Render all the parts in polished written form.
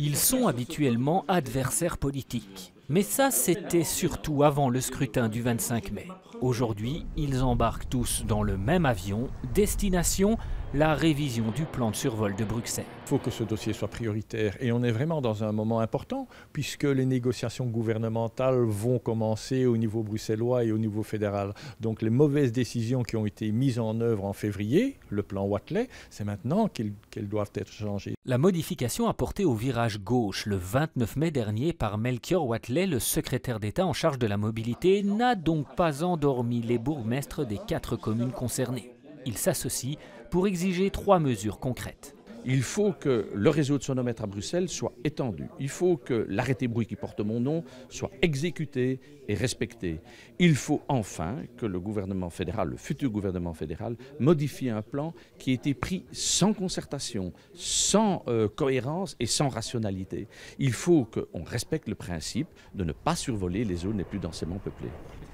Ils sont habituellement adversaires politiques. Mais ça, c'était surtout avant le scrutin du 25 mai. Aujourd'hui, ils embarquent tous dans le même avion, destination la révision du plan de survol de Bruxelles. Il faut que ce dossier soit prioritaire et on est vraiment dans un moment important puisque les négociations gouvernementales vont commencer au niveau bruxellois et au niveau fédéral. Donc les mauvaises décisions qui ont été mises en œuvre en février, le plan Wathelet, c'est maintenant qu'elles doivent être changées. La modification apportée au virage gauche le 29 mai dernier par Melchior Wathelet, le secrétaire d'État en charge de la mobilité, n'a donc pas endormi les bourgmestres des 4 communes concernées. Ils s'associent pour exiger 3 mesures concrètes. Il faut que le réseau de sonomètres à Bruxelles soit étendu. Il faut que l'arrêté bruit qui porte mon nom soit exécuté et respecté. Il faut enfin que le gouvernement fédéral, le futur gouvernement fédéral, modifie un plan qui a été pris sans concertation, sans cohérence et sans rationalité. Il faut qu'on respecte le principe de ne pas survoler les zones les plus densément peuplées.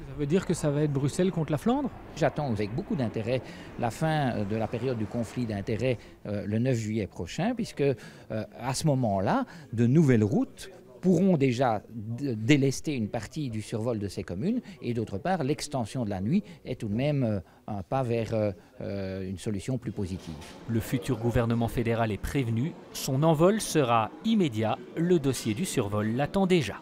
Ça veut dire que ça va être Bruxelles contre la Flandre? J'attends avec beaucoup d'intérêt la fin de la période du conflit d'intérêts le 9 juillet prochain, puisque à ce moment-là, de nouvelles routes pourront déjà délester une partie du survol de ces communes, et d'autre part, l'extension de la nuit est tout de même un pas vers une solution plus positive. Le futur gouvernement fédéral est prévenu, son envol sera immédiat, le dossier du survol l'attend déjà.